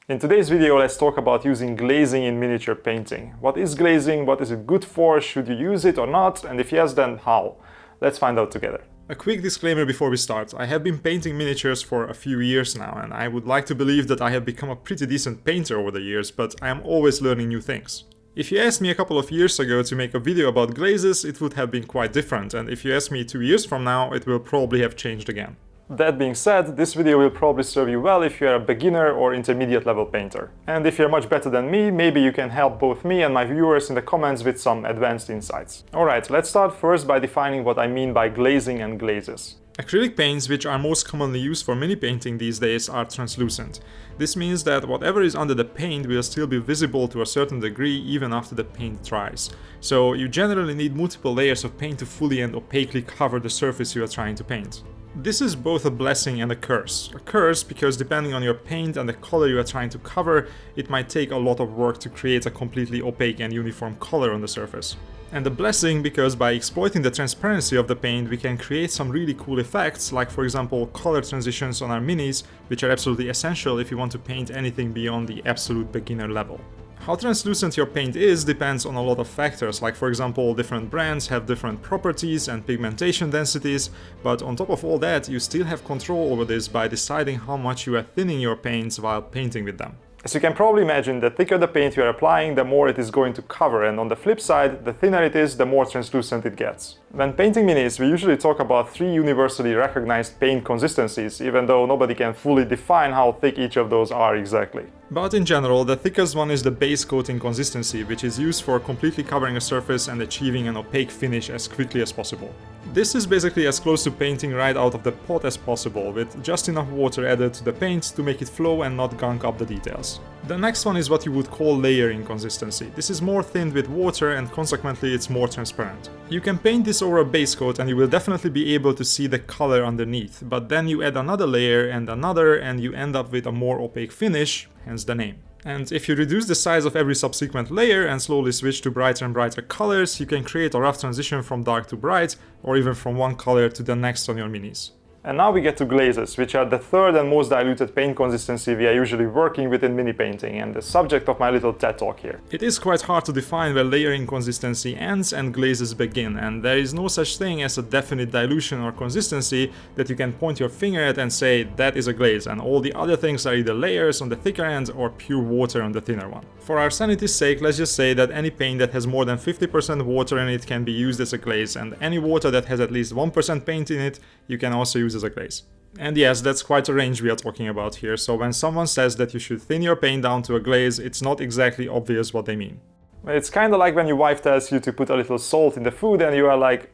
In today's video, let's talk about using glazing in miniature painting. What is glazing? What is it good for? Should you use it or not? And if yes, then how? Let's find out together. A quick disclaimer before we start. I have been painting miniatures for a few years now, and I would like to believe that I have become a pretty decent painter over the years, but I am always learning new things. If you asked me a couple of years ago to make a video about glazes, it would have been quite different, and if you ask me 2 years from now, it will probably have changed again. That being said, this video will probably serve you well if you are a beginner or intermediate level painter. And if you're much better than me, maybe you can help both me and my viewers in the comments with some advanced insights. Alright, let's start first by defining what I mean by glazing and glazes. Acrylic paints, which are most commonly used for mini painting these days, are translucent. This means that whatever is under the paint will still be visible to a certain degree even after the paint dries. So you generally need multiple layers of paint to fully and opaquely cover the surface you are trying to paint. This is both a blessing and a curse. A curse because depending on your paint and the color you are trying to cover, it might take a lot of work to create a completely opaque and uniform color on the surface. And a blessing because by exploiting the transparency of the paint, we can create some really cool effects, like for example color transitions on our minis, which are absolutely essential if you want to paint anything beyond the absolute beginner level. How translucent your paint is depends on a lot of factors, like for example different brands have different properties and pigmentation densities, but on top of all that you still have control over this by deciding how much you are thinning your paints while painting with them. As you can probably imagine, the thicker the paint you are applying, the more it is going to cover, and on the flip side, the thinner it is, the more translucent it gets. When painting minis, we usually talk about 3 universally recognized paint consistencies, even though nobody can fully define how thick each of those are exactly. But in general, the thickest one is the base coating consistency, which is used for completely covering a surface and achieving an opaque finish as quickly as possible. This is basically as close to painting right out of the pot as possible, with just enough water added to the paint to make it flow and not gunk up the details. The next one is what you would call layering consistency. This is more thinned with water and consequently it's more transparent. You can paint this over a base coat and you will definitely be able to see the color underneath, but then you add another layer and you end up with a more opaque finish, hence the name. And if you reduce the size of every subsequent layer and slowly switch to brighter and brighter colors, you can create a rough transition from dark to bright, or even from one color to the next on your minis. And now we get to glazes, which are the third and most diluted paint consistency we are usually working with in mini painting, and the subject of my little TED talk here. It is quite hard to define where layering consistency ends and glazes begin, and there is no such thing as a definite dilution or consistency that you can point your finger at and say that is a glaze, and all the other things are either layers on the thicker end or pure water on the thinner one. For our sanity's sake, let's just say that any paint that has more than 50% water in it can be used as a glaze, and any water that has at least 1% paint in it, you can also use as a glaze. And yes, that's quite a range we are talking about here, so when someone says that you should thin your paint down to a glaze, it's not exactly obvious what they mean. It's kinda like when your wife tells you to put a little salt in the food and you are like,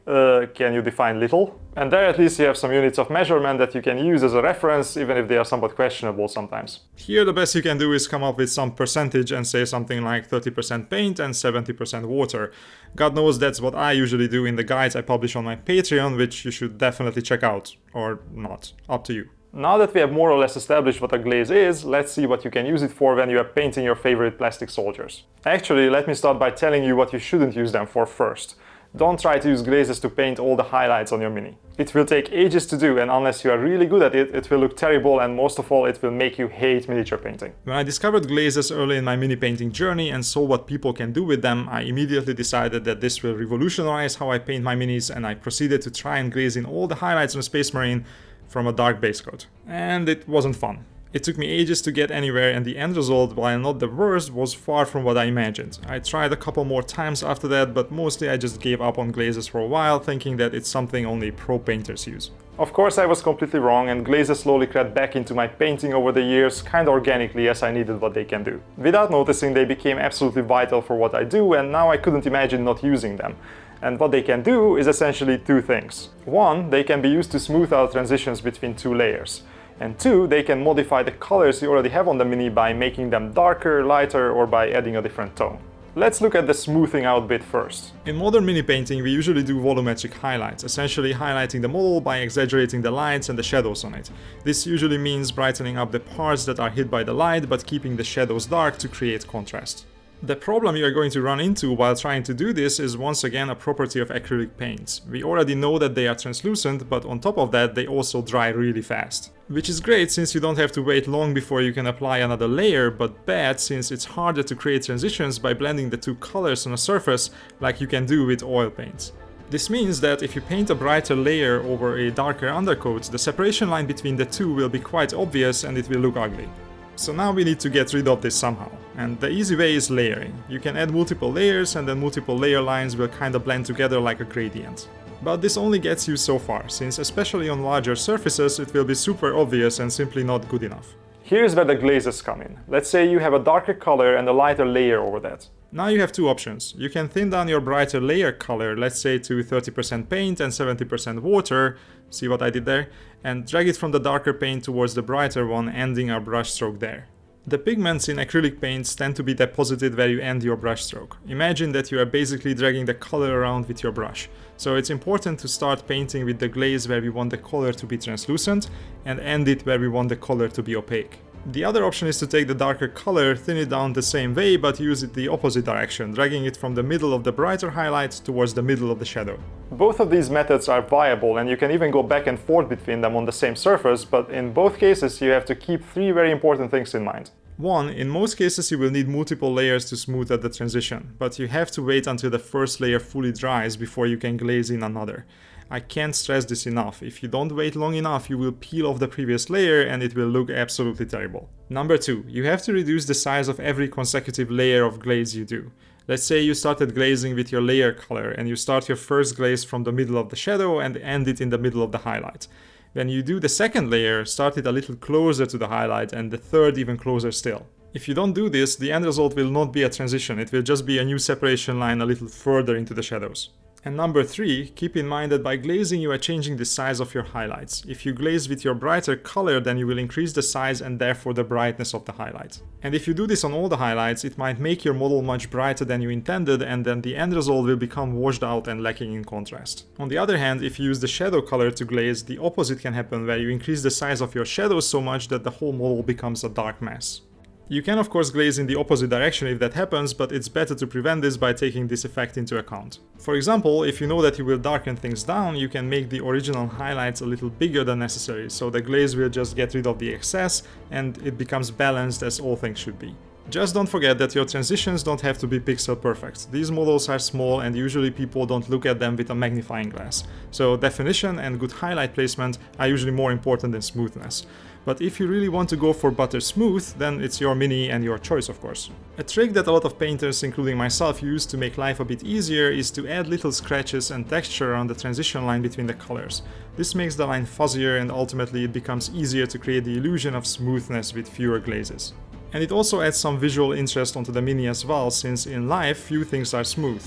can you define little? And there at least you have some units of measurement that you can use as a reference, even if they are somewhat questionable sometimes. Here the best you can do is come up with some percentage and say something like 30% paint and 70% water. God knows that's what I usually do in the guides I publish on my Patreon, which you should definitely check out. Or not, up to you. Now that we have more or less established what a glaze is, let's see what you can use it for when you are painting your favorite plastic soldiers. Actually, let me start by telling you what you shouldn't use them for first. Don't try to use glazes to paint all the highlights on your mini. It will take ages to do, and unless you are really good at it, it will look terrible, and most of all, it will make you hate miniature painting. When I discovered glazes early in my mini painting journey and saw what people can do with them, I immediately decided that this will revolutionize how I paint my minis, and I proceeded to try and glaze in all the highlights on Space Marine from a dark base coat. And it wasn't fun. It took me ages to get anywhere, and the end result, while not the worst, was far from what I imagined. I tried a couple more times after that, but mostly I just gave up on glazes for a while, thinking that it's something only pro painters use. Of course I was completely wrong, and glazes slowly crept back into my painting over the years, kinda organically as I needed what they can do. Without noticing, they became absolutely vital for what I do, and now I couldn't imagine not using them. And what they can do is essentially 2 things. 1, they can be used to smooth out transitions between 2 layers. And 2, they can modify the colors you already have on the mini by making them darker, lighter, or by adding a different tone. Let's look at the smoothing out bit first. In modern mini painting, we usually do volumetric highlights, essentially highlighting the model by exaggerating the lights and the shadows on it. This usually means brightening up the parts that are hit by the light, but keeping the shadows dark to create contrast. The problem you are going to run into while trying to do this is once again a property of acrylic paints. We already know that they are translucent, but on top of that they also dry really fast. Which is great since you don't have to wait long before you can apply another layer, but bad since it's harder to create transitions by blending the two colors on a surface like you can do with oil paints. This means that if you paint a brighter layer over a darker undercoat, the separation line between the two will be quite obvious and it will look ugly. So now we need to get rid of this somehow, and the easy way is layering. You can add multiple layers and then multiple layer lines will kinda blend together like a gradient. But this only gets you so far, since especially on larger surfaces it will be super obvious and simply not good enough. Here's where the glazes come in. Let's say you have a darker color and a lighter layer over that. Now you have two options. You can thin down your brighter layer color, let's say to 30% paint and 70% water, see what I did there, and drag it from the darker paint towards the brighter one, ending our brush stroke there. The pigments in acrylic paints tend to be deposited where you end your brush stroke. Imagine that you are basically dragging the color around with your brush. So it's important to start painting with the glaze where we want the color to be translucent and end it where we want the color to be opaque. The other option is to take the darker color, thin it down the same way, but use it the opposite direction, dragging it from the middle of the brighter highlight towards the middle of the shadow. Both of these methods are viable and you can even go back and forth between them on the same surface, but in both cases you have to keep three very important things in mind. 1. In most cases you will need multiple layers to smooth out the transition, but you have to wait until the first layer fully dries before you can glaze in another. I can't stress this enough. If you don't wait long enough, you will peel off the previous layer and it will look absolutely terrible. Number 2. You have to reduce the size of every consecutive layer of glaze you do. Let's say you started glazing with your layer color and you start your first glaze from the middle of the shadow and end it in the middle of the highlight. When you do the second layer, start it a little closer to the highlight and the third even closer still. If you don't do this, the end result will not be a transition, it will just be a new separation line a little further into the shadows. And number 3, keep in mind that by glazing you are changing the size of your highlights. If you glaze with your brighter color, then you will increase the size and therefore the brightness of the highlight. And if you do this on all the highlights, it might make your model much brighter than you intended, and then the end result will become washed out and lacking in contrast. On the other hand, if you use the shadow color to glaze, the opposite can happen, where you increase the size of your shadows so much that the whole model becomes a dark mess. You can of course glaze in the opposite direction if that happens, but it's better to prevent this by taking this effect into account. For example, if you know that you will darken things down, you can make the original highlights a little bigger than necessary, so the glaze will just get rid of the excess and it becomes balanced as all things should be. Just don't forget that your transitions don't have to be pixel perfect. These models are small and usually people don't look at them with a magnifying glass. So definition and good highlight placement are usually more important than smoothness. But if you really want to go for butter smooth, then it's your mini and your choice of course. A trick that a lot of painters, including myself, use to make life a bit easier is to add little scratches and texture around the transition line between the colors. This makes the line fuzzier and ultimately it becomes easier to create the illusion of smoothness with fewer glazes. And it also adds some visual interest onto the mini as well, since in life few things are smooth.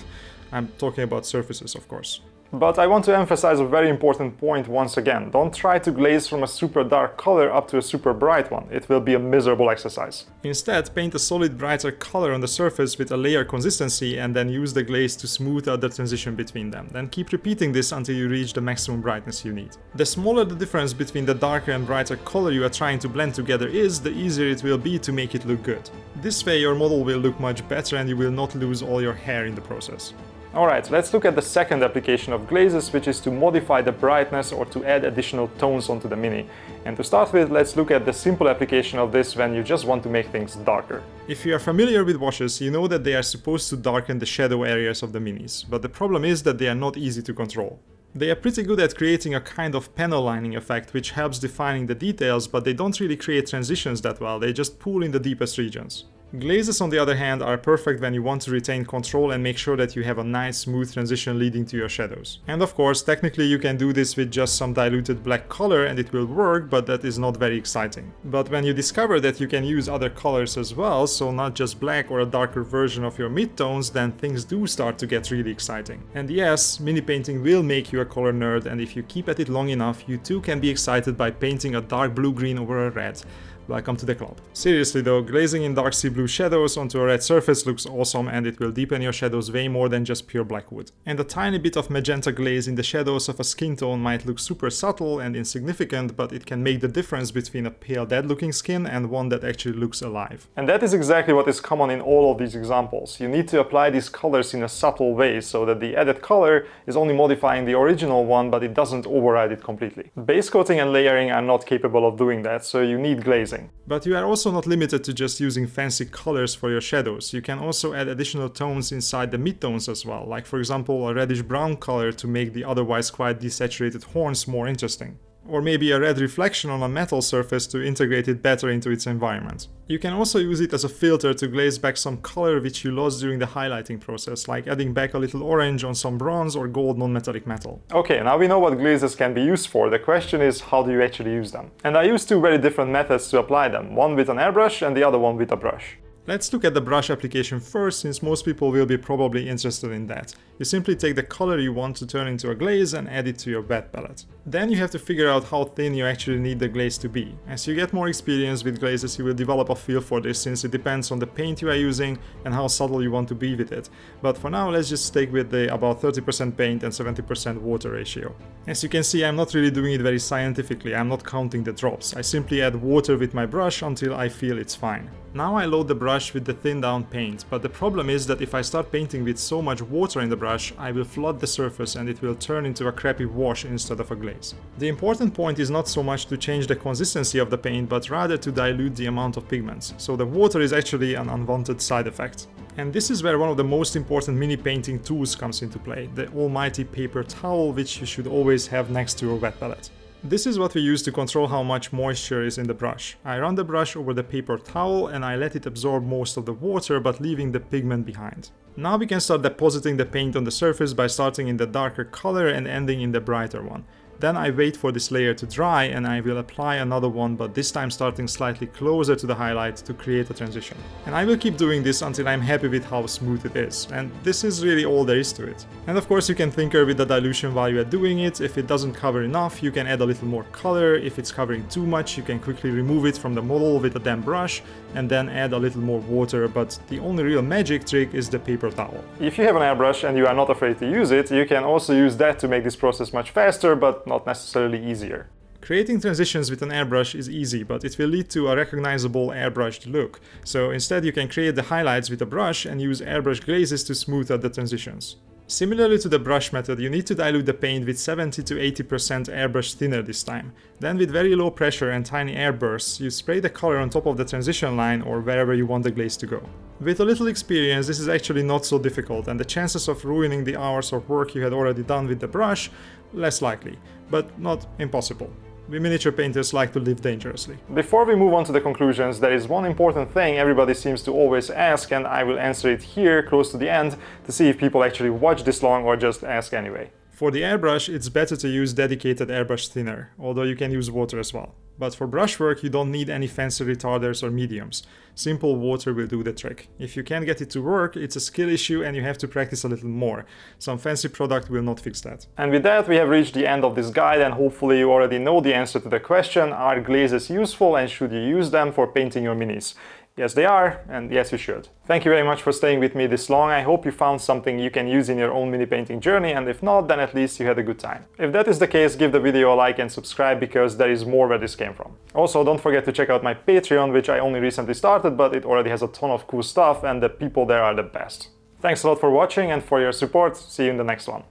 I'm talking about surfaces of course. But I want to emphasize a very important point once again. Don't try to glaze from a super dark color up to a super bright one. It will be a miserable exercise. Instead, paint a solid brighter color on the surface with a layer consistency and then use the glaze to smooth out the transition between them. Then keep repeating this until you reach the maximum brightness you need. The smaller the difference between the darker and brighter color you are trying to blend together is, the easier it will be to make it look good. This way your model will look much better and you will not lose all your hair in the process. Alright, let's look at the second application of glazes, which is to modify the brightness or to add additional tones onto the mini. And to start with, let's look at the simple application of this when you just want to make things darker. If you are familiar with washes, you know that they are supposed to darken the shadow areas of the minis, but the problem is that they are not easy to control. They are pretty good at creating a kind of panel lining effect which helps defining the details, but they don't really create transitions that well, they just pool in the deepest regions. Glazes, on the other hand, are perfect when you want to retain control and make sure that you have a nice smooth transition leading to your shadows. And of course, technically you can do this with just some diluted black color and it will work, but that is not very exciting. But when you discover that you can use other colors as well, so not just black or a darker version of your midtones, then things do start to get really exciting. And yes, mini painting will make you a color nerd, and if you keep at it long enough, you too can be excited by painting a dark blue-green over a red. welcome to the club. Seriously though, glazing in dark sea blue shadows onto a red surface looks awesome, and it will deepen your shadows way more than just pure black wood. And a tiny bit of magenta glaze in the shadows of a skin tone might look super subtle and insignificant, but it can make the difference between a pale dead looking skin and one that actually looks alive. And that is exactly what is common in all of these examples. You need to apply these colors in a subtle way so that the added color is only modifying the original one, but it doesn't override it completely. Base coating and layering are not capable of doing that, so you need glazing. But you are also not limited to just using fancy colors for your shadows. You can also add additional tones inside the midtones as well, like for example a reddish brown color to make the otherwise quite desaturated horns more interesting. Or maybe a red reflection on a metal surface to integrate it better into its environment. You can also use it as a filter to glaze back some color which you lost during the highlighting process, like adding back a little orange on some bronze or gold non-metallic metal. Okay, now we know what glazes can be used for. The question is, how do you actually use them? And I use two very different methods to apply them, one with an airbrush and the other one with a brush. Let's look at the brush application first, since most people will be probably interested in that. You simply take the color you want to turn into a glaze and add it to your wet palette. Then you have to figure out how thin you actually need the glaze to be. As you get more experience with glazes, you will develop a feel for this, since it depends on the paint you are using and how subtle you want to be with it. But for now, let's just stick with the about 30% paint and 70% water ratio. As you can see, I'm not really doing it very scientifically. I'm not counting the drops. I simply add water with my brush until I feel it's fine. Now I load the brush with the thinned down paint, but the problem is that if I start painting with so much water in the brush, I will flood the surface and it will turn into a crappy wash instead of a glaze. The important point is not so much to change the consistency of the paint, but rather to dilute the amount of pigments, so the water is actually an unwanted side effect. And this is where one of the most important mini painting tools comes into play, the almighty paper towel, which you should always have next to your wet palette. This is what we use to control how much moisture is in the brush. I run the brush over the paper towel and I let it absorb most of the water, but leaving the pigment behind. Now we can start depositing the paint on the surface by starting in the darker color and ending in the brighter one. Then I wait for this layer to dry and I will apply another one, but this time starting slightly closer to the highlight to create a transition. And I will keep doing this until I'm happy with how smooth it is. And this is really all there is to it. And of course you can tinker with the dilution while you are doing it. If it doesn't cover enough, you can add a little more color. If it's covering too much, you can quickly remove it from the model with a damp brush and then add a little more water, but the only real magic trick is the paper towel. If you have an airbrush and you are not afraid to use it, you can also use that to make this process much faster, but not necessarily easier. Creating transitions with an airbrush is easy, but it will lead to a recognizable airbrushed look. So instead you can create the highlights with a brush and use airbrush glazes to smooth out the transitions. Similarly to the brush method, you need to dilute the paint with 70 to 80% airbrush thinner this time. Then with very low pressure and tiny air bursts, you spray the color on top of the transition line or wherever you want the glaze to go. With a little experience, this is actually not so difficult, and the chances of ruining the hours of work you had already done with the brush, less likely, but not impossible. We miniature painters like to live dangerously. Before we move on to the conclusions, there is one important thing everybody seems to always ask, and I will answer it here close to the end to see if people actually watch this long or just ask anyway. For the airbrush, it's better to use dedicated airbrush thinner, although you can use water as well. But for brushwork, you don't need any fancy retarders or mediums. Simple water will do the trick. If you can't get it to work, it's a skill issue and you have to practice a little more. Some fancy product will not fix that. And with that, we have reached the end of this guide, and hopefully you already know the answer to the question, are glazes useful and should you use them for painting your minis? Yes, they are, and yes, you should. Thank you very much for staying with me this long. I hope you found something you can use in your own mini painting journey, and if not, then at least you had a good time. If that is the case, give the video a like and subscribe, because there is more where this came from. Also, don't forget to check out my Patreon, which I only recently started, but it already has a ton of cool stuff, and the people there are the best. Thanks a lot for watching and for your support. See you in the next one.